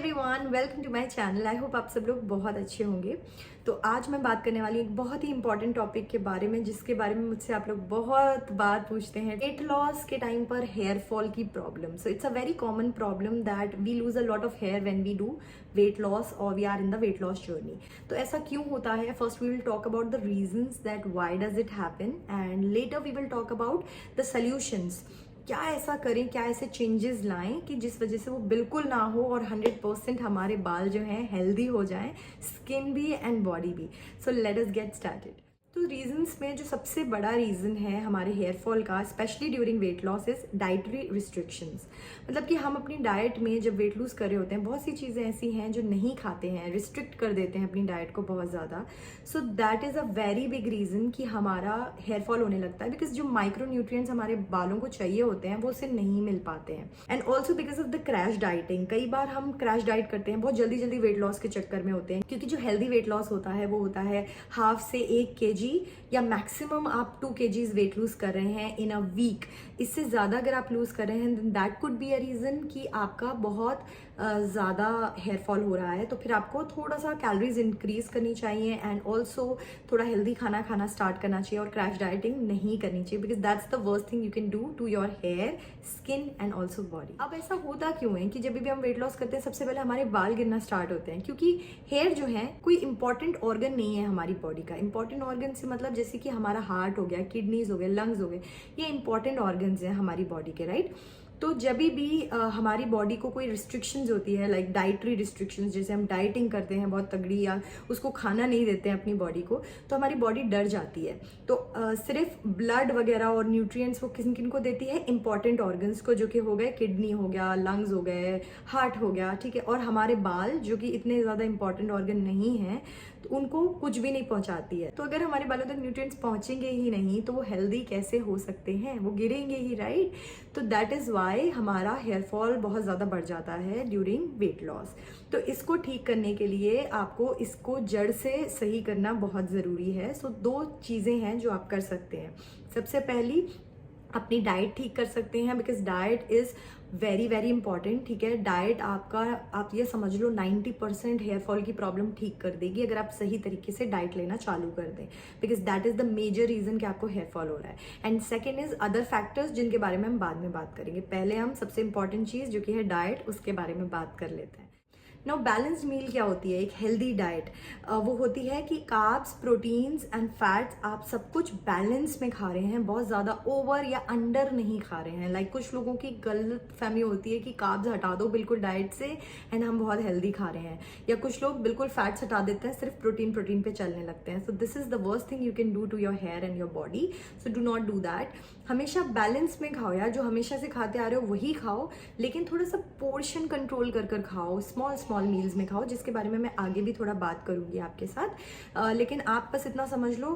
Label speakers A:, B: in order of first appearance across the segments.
A: Everyone, welcome to my channel. I hope आप सब लोग बहुत अच्छे होंगे। तो आज मैं बात करने वाली एक बहुत ही इंपॉर्टेंट टॉपिक के बारे में, जिसके बारे में मुझसे आप लोग बहुत बार पूछते हैं। वेट लॉस के टाइम पर हेयर फॉल की problem. So it's a very common problem that we lose a lot of hair when we do weight loss और we are in the weight loss journey. तो ऐसा क्यों होता है? First we will talk about the reasons that why does it happen, and later we will talk about the solutions. क्या ऐसा करें, क्या ऐसे चेंजेस लाएं कि जिस वजह से वो बिल्कुल ना हो और 100% हमारे बाल जो हैं हेल्दी हो जाएं, स्किन भी एंड बॉडी भी। So let us get started. तो रीजंस में जो सबसे बड़ा रीजन है हमारे हेयर फॉल का, specially during weight loss, is dietary restrictions. मतलब कि हम अपनी डाइट में जब वेट लूज कर रहे होते हैं, बहुत सी चीज़ें ऐसी हैं जो नहीं खाते हैं, रिस्ट्रिक्ट कर देते हैं अपनी डाइट को बहुत ज़्यादा। So that is a very big reason कि हमारा हेयर फॉल होने लगता है, बिकॉज जो माइक्रो न्यूट्रिएंट्स हमारे बालों को चाहिए होते हैं वो उसे नहीं मिल पाते हैं। And also because of the crash dieting. कई बार हम क्रैश डाइट करते हैं, बहुत जल्दी जल्दी वेट लॉस के चक्कर में होते हैं, क्योंकि जो हेल्दी वेट लॉस होता है वो होता है हाफ से 1 kg या मैक्सिमम आप 2 kgs वेट लूज कर रहे हैं इन अ वीक। इससे ज़्यादा अगर आप लूज कर रहे हैं then that could be a reason कि आपका बहुत ज़्यादा हेयर फॉल हो रहा है। तो फिर आपको थोड़ा सा कैलोरीज इंक्रीज करनी चाहिए एंड ऑल्सो थोड़ा हेल्दी खाना खाना स्टार्ट करना चाहिए और क्रैश डाइटिंग नहीं करनी चाहिए, because that's the worst thing you can do to your hair, skin and also body. अब ऐसा होता क्यों है कि जब भी हम वेट लॉस करते हैं सबसे पहले हमारे बाल गिरना स्टार्ट होते हैं? क्योंकि हेयर जो है कोई इंपॉर्टेंट ऑर्गन नहीं है हमारी बॉडी का। इंपॉर्टेंट ऑर्गन से मतलब जैसे कि हमारा हार्ट हो गया, किडनीज हो गए, लंग्स हो गए, ये इंपॉर्टेंट ऑर्गन्स हैं हमारी बॉडी के, राइट? तो जब भी हमारी बॉडी को कोई रिस्ट्रिक्शंस होती है, लाइक डाइटरी रिस्ट्रिक्शंस, जैसे हम डाइटिंग करते हैं बहुत तगड़ी या उसको खाना नहीं देते हैं अपनी बॉडी को, तो हमारी बॉडी डर जाती है। तो सिर्फ ब्लड वगैरह और न्यूट्रिएंट्स वो किन किन को देती है? इंपॉर्टेंट ऑर्गन्स को, जो कि हो गए किडनी हो गया, लंग्स हो गए, हार्ट हो गया, ठीक है। और हमारे बाल जो कि इतने ज़्यादा इंपॉर्टेंट ऑर्गन नहीं हैं, तो उनको कुछ भी नहीं पहुंचाती है। तो अगर हमारे बालों तक न्यूट्रिएंट्स पहुंचेंगे ही नहीं तो वो हेल्दी कैसे हो सकते हैं? वो गिरेंगे ही, राइट? तो दैट इज़ वाई हमारा हेयर फॉल बहुत ज़्यादा बढ़ जाता है ड्यूरिंग वेट लॉस। तो इसको ठीक करने के लिए आपको इसको जड़ से सही करना बहुत ज़रूरी है। सो 2 चीज़ें हैं जो आप कर सकते हैं। सबसे पहली, अपनी डाइट ठीक कर सकते हैं, because diet is very very important, ठीक है। डाइट आपका, आप ये समझ लो, 90% हेयर फॉल की प्रॉब्लम ठीक कर देगी अगर आप सही तरीके से डाइट लेना चालू कर दें, because that is the major reason कि आपको हेयर फॉल हो रहा है। And second is other factors, जिनके बारे में हम बाद में बात करेंगे। पहले हम सबसे इंपॉर्टेंट चीज़ जो कि है डाइट, उसके बारे में बात कर लेते हैं। नाउ बैलेंस्ड मील क्या होती है? एक हेल्दी डाइट वो होती है कि कार्ब्स, प्रोटीन्स एंड फैट्स आप सब कुछ बैलेंस में खा रहे हैं, बहुत ज़्यादा ओवर या अंडर नहीं खा रहे हैं। लाइक कुछ लोगों की गलत फहमी होती है कि कार्ब्स हटा दो बिल्कुल डाइट से एंड हम बहुत हेल्दी खा रहे हैं, या कुछ लोग बिल्कुल फैट्स हटा देते हैं, सिर्फ प्रोटीन पे चलने लगते हैं। So this is the worst thing you can do to your hair and your body. So do not do that. हमेशा बैलेंस में खाओ यार, जो हमेशा से खाते आ रहे हो वही खाओ, लेकिन थोड़ा सा पोर्शन कंट्रोल कर खाओ, स्मॉल स्मॉल मील्स में खाओ, जिसके बारे में मैं आगे भी थोड़ा बात करूंगी आपके साथ। लेकिन आप बस इतना समझ लो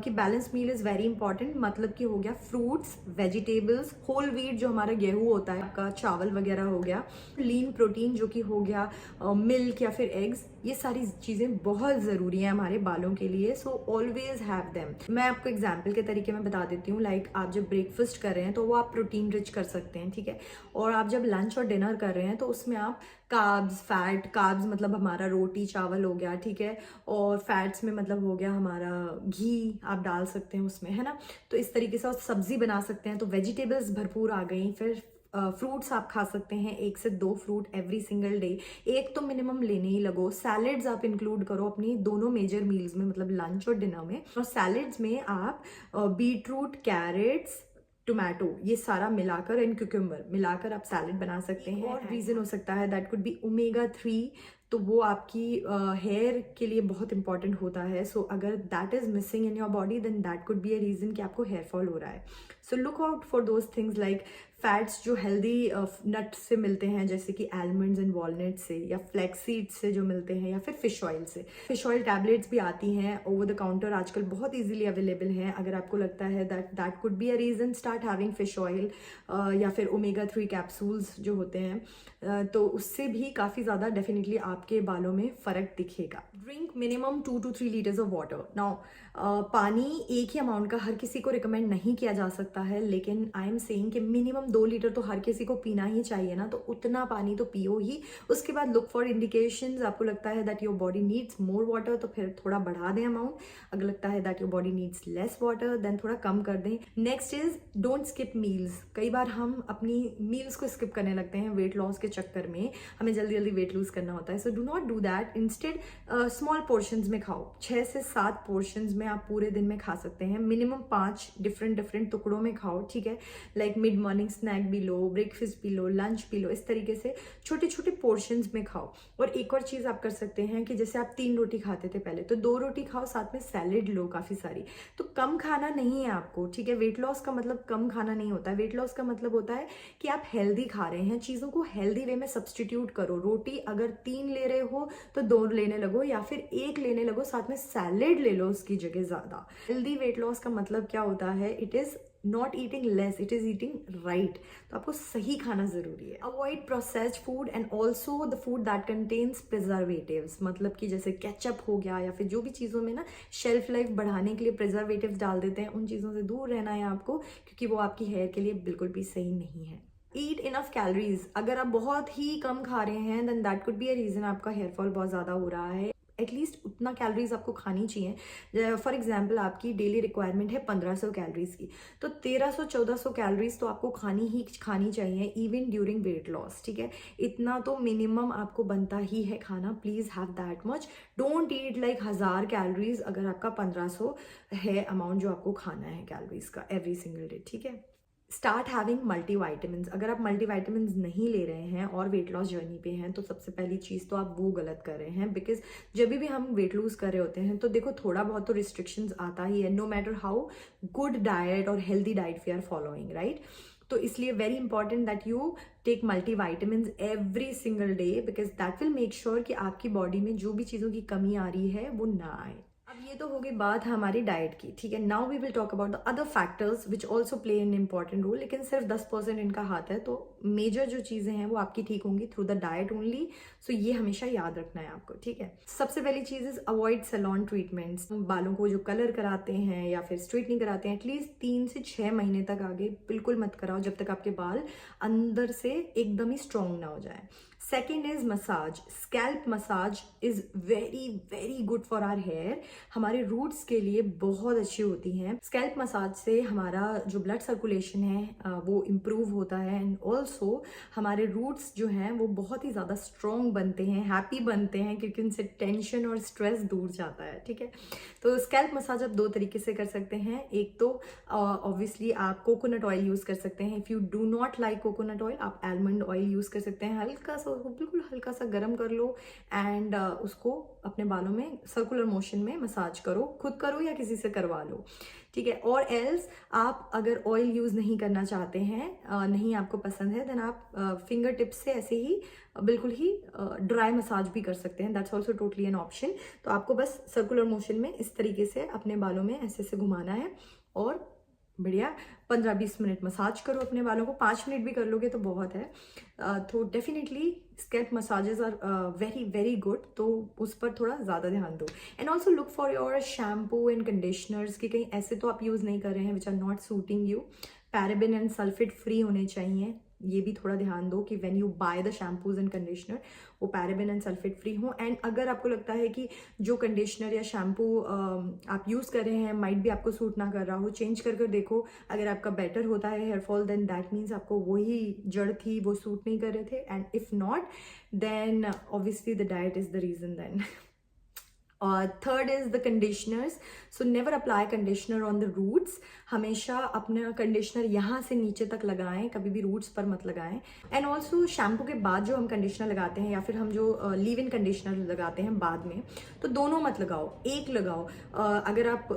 A: कि balance meal is very important. मतलब कि हो गया फ्रूट्स, वेजिटेबल्स, होल व्हीट जो हमारा गेहूं होता है, आपका चावल वगैरह हो गया, लीन प्रोटीन जो कि हो गया मिल्क या फिर एग्स, ये सारी चीज़ें बहुत ज़रूरी हैं हमारे बालों के लिए। So always have them. मैं आपको एग्जाम्पल के तरीके में बता देती हूँ। लाइक आप जब ब्रेकफास्ट कर रहे हैं तो वो आप प्रोटीन रिच कर सकते हैं, ठीक है। और आप जब लंच और डिनर कर रहे हैं तो उसमें आप कार्ब्स, फैट, कार्ब्स मतलब हमारा रोटी चावल हो गया, ठीक है, और फैट्स में मतलब हो गया हमारा घी, आप डाल सकते हैं उसमें, है ना। तो इस तरीके से, और सब्जी बना सकते हैं। तो वेजिटेबल्स भरपूर आ गई। फिर फ्रूट्स आप खा सकते हैं, 1 से 2 फ्रूट एवरी सिंगल डे, एक तो मिनिमम लेने ही लगो। सैलेड्स आप इंक्लूड करो अपनी दोनों मेजर मील्स में, मतलब लंच और डिनर में। और सैलेड्स में आप बीटरूट, कैरेट्स, टोमेटो, ये सारा मिलाकर, एंड क्यूकम्बर मिलाकर आप सैलेड बना सकते हैं। और रीज़न हो सकता है दैट कुड बी ओमेगा 3, तो वो आपकी हेयर के लिए बहुत इंपॉर्टेंट होता है। सो अगर that is missing in your body then that could be a reason कि आपको हेयर फॉल हो रहा है। So look out for those things, like fats जो हेल्दी नट से मिलते हैं, जैसे कि आलमंड्स एंड वॉलनट से, या फ्लैक्स सीड्स से जो मिलते हैं, या फिर फिश ऑयल से। फिश ऑयल टैबलेट्स भी आती हैं ओवर द काउंटर, आजकल बहुत इजीली अवेलेबल हैं। अगर आपको लगता है that could be a reason, start having fish oil या फिर ओमेगा 3 कैप्सूल्स जो होते हैं, तो उससे भी काफ़ी ज़्यादा डेफिनेटली आपके बालों में फ़र्क दिखेगा। Drink minimum 2 to 3 litres of water. Now पानी एक ही अमाउंट का हर किसी को रिकमेंड नहीं किया जा सकता है, लेकिन आई एम सेइंग कि मिनिमम 2 लीटर तो हर किसी को पीना ही चाहिए ना, तो उतना पानी तो पियो ही। उसके बाद लुक फॉर इंडिकेशंस, आपको लगता है that your body needs more water तो फिर थोड़ा बढ़ा दें अमाउंट, अगर लगता है that your body needs less water then थोड़ा कम कर दें। Next is don't skip meals. कई बार हम अपनी मील्स को स्किप करने लगते हैं वेट लॉस के चक्कर में, हमें जल्दी जल्दी वेट लूज करना होता है, सो do not do that. Instead small portions में खाओ, 6 से 7 पोर्शंस में आप पूरे दिन में खा सकते हैं। मिनिमम 5 डिफरेंट टुकड़ों में खाओ, ठीक है। लाइक मिड मॉर्निंग स्नैक भी लो, ब्रेकफास्ट भी लो, लंच भी लो, इस तरीके से छोटे छोटे पोर्शंस में खाओ। और एक और चीज आप कर सकते हैं कि जैसे आप 3 रोटी खाते थे पहले, तो 2 रोटी खाओ, साथ में सैलेड लो काफी सारी। तो कम खाना नहीं है आपको, ठीक है। वेट लॉस का मतलब कम खाना नहीं होता है, वेट लॉस का मतलब होता है कि आप हेल्दी खा रहे हैं, चीजों को हेल्दी वे में सब्सटीट्यूट करो। रोटी अगर 3 ले रहे हो तो 2 लेने लगो, या फिर 1 लेने लगो, साथ में सैलेड ले लो उसकी जगह ज्यादा। हेल्दी वेट लॉस का मतलब क्या होता है? It is not eating less, it is eating right. तो आपको सही खाना जरूरी है। Avoid processed food and also the food that contains preservatives, मतलब कि जैसे केचप हो गया या फिर जो भी चीज़ों में ना शेल्फ लाइफ बढ़ाने के लिए प्रिजर्वेटिव्स डाल देते हैं, उन चीज़ों से दूर रहना है आपको, क्योंकि वो आपकी हेयर के लिए बिल्कुल भी सही नहीं है। Eat enough calories. अगर आप बहुत ही कम खा रहे हैं then that could be a reason आपका हेयर फॉल बहुत ज़्यादा हो रहा है। एटलीस्ट उतना कैलोरीज आपको खानी चाहिए। फॉर एग्जाम्पल आपकी डेली रिक्वायरमेंट है 1500 कैलोरीज की, तो 1300-1400 कैलोरीज तो आपको खानी चाहिए इवन ड्यूरिंग वेट लॉस, ठीक है। इतना तो मिनिमम आपको बनता ही है खाना, please have that much. Don't eat like 1000 calories अगर आपका 1500 है अमाउंट जो आपको खाना है कैलोरीज का एवरी सिंगल डे, ठीक है। Start having multivitamins. अगर आप मल्टीवाइटामिन्स नहीं ले रहे हैं और वेट लॉस जर्नी पे हैं, तो सबसे पहली चीज़ तो आप वो गलत कर रहे हैं, बिकॉज जब भी हम वेट लूज कर रहे होते हैं तो देखो थोड़ा बहुत तो रिस्ट्रिक्शंस आता ही है, no matter how good diet और healthy diet we are following, right. तो इसलिए very important that you take multivitamins every single day, because that will make sure कि आपकी बॉडी में जो भी चीज़ों की कमी आ रही है वो ना आए। अब ये तो हो गई बात हमारी डाइट की, ठीक है। Now we will talk about the other factors which also play an important role, लेकिन सिर्फ 10% इनका हाथ है, तो मेजर जो चीजें हैं वो आपकी ठीक होंगी थ्रू द डाइट ओनली। सो ये हमेशा याद रखना है आपको, ठीक है। सबसे पहली चीज इज अवॉइड सैलून ट्रीटमेंट्स। बालों को जो कलर कराते हैं या फिर स्ट्रेटनिंग कराते हैं, एटलीस्ट 3 से 6 महीने तक आगे बिल्कुल मत कराओ, जब तक आपके बाल अंदर से एकदम ही स्ट्रॉन्ग ना हो जाए। Second is massage. Scalp massage is very very good for our hair, हमारे रूट्स के लिए बहुत अच्छी होती हैं। स्कैल्प मसाज से हमारा जो ब्लड सर्कुलेशन है वो इम्प्रूव होता है, एंड ऑल्सो हमारे रूट्स जो हैं वो बहुत ही ज़्यादा स्ट्रॉन्ग बनते हैं, हैप्पी बनते हैं, क्योंकि उनसे टेंशन और स्ट्रेस दूर जाता है, ठीक है। तो स्कैल्प मसाज आप 2 तरीके से कर सकते हैं। एक तो ऑब्वियसली आप कोकोनट ऑयल यूज़ कर सकते हैं। If you do not like coconut oil, आप आलमंड ऑयल यूज़ कर सकते हैं। हल्का सा उसको बिल्कुल हल्का सा गर्म कर लो एंड उसको अपने बालों में सर्कुलर मोशन में मसाज करो, खुद करो या किसी से करवा लो, ठीक है। और एल्स आप अगर ऑयल यूज़ नहीं करना चाहते हैं, नहीं आपको पसंद है, देन आप फिंगर टिप्स से ऐसे ही बिल्कुल ही ड्राई मसाज भी कर सकते हैं, that's also totally an option. तो आपको बस सर्कुलर मोशन में इस तरीके से अपने बालों में ऐसे ऐसे घुमाना है और बढ़िया 15-20 मिनट मसाज करो अपने बालों को। 5 मिनट भी कर लोगे तो बहुत है। तो definitely scalp massages are very very good, तो उस पर थोड़ा ज़्यादा ध्यान दो। And also look for your shampoo and conditioners कि कहीं ऐसे तो आप यूज़ नहीं कर रहे हैं which are not suiting you. Paraben and sulphate free होने चाहिए, ये भी थोड़ा ध्यान दो कि when you buy the shampoos and conditioner वो पैराबेन एंड सल्फेट फ्री हो। एंड अगर आपको लगता है कि जो कंडीशनर या शैम्पू आप यूज़ कर रहे हैं माइट भी आपको सूट ना कर रहा हो, चेंज कर कर देखो। अगर आपका बेटर होता है hair fall, then that means आपको वही जड़ थी वो सूट नहीं कर रहे थे, and if not then obviously the diet is the reason then. Third is the conditioners. So never apply conditioner on the roots. हमेशा अपना कंडीशनर यहाँ से नीचे तक लगाएं, कभी भी रूट्स पर मत लगाएं। एंड ऑल्सो शैम्पू के बाद जो हम कंडीशनर लगाते हैं या फिर हम जो लीव इन कंडीशनर लगाते हैं बाद में, तो दोनों मत लगाओ, एक लगाओ। अगर आप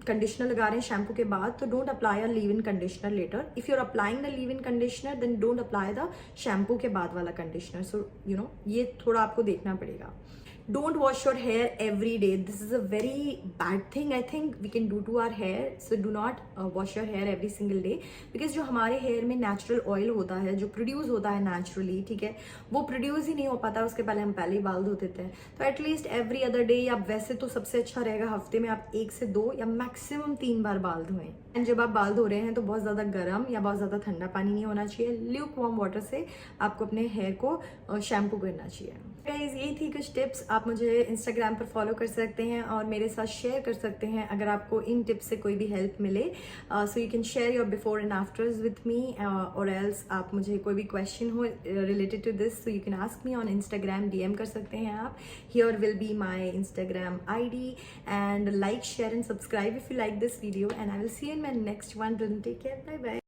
A: कंडीशनर लगा रहे हैं शैम्पू के बाद, तो don't apply a leave in conditioner later. If you are applying the leave in conditioner then don't apply the shampoo के बाद वाला कंडीशनर। सो यू नो ये थोड़ा आपको देखना पड़ेगा। Don't wash your hair every day. This is a very bad thing I think we can do to our hair. So do not wash your hair every single day, because जो हमारे hair में natural oil होता है, जो produce होता है naturally, ठीक है, वो प्रोड्यूस ही नहीं हो पाता, उसके पहले हम पहले ही बाल धो देते हैं. तो एटलीस्ट एवरी अदर डे, या वैसे तो सबसे अच्छा रहेगा हफ्ते में आप 1 से 2 या मैक्सिमम 3 बार बाल धोएं. एंड जब आप बाल धो रहे हैं तो बहुत ज़्यादा गर्म या बहुत ज़्यादा ठंडा पानी नहीं होना चाहिए. ल्यूक वार्म वाटर से आपको अपने हेयर को शैम्पू करना चाहिए. गाइस, ये थी कुछ टिप्स. आप मुझे इंस्टाग्राम पर फॉलो कर सकते हैं और मेरे साथ शेयर कर सकते हैं अगर आपको इन टिप्स से कोई भी हेल्प मिले. So you can share your before and afters with me, और एल्स आप मुझे कोई भी क्वेश्चन हो related to this, so you can ask me on Instagram. DM कर सकते हैं आप. Here will be my Instagram ID, and like, share and subscribe if you like this video, and I will see you in my next one. Till then, take care. Bye bye.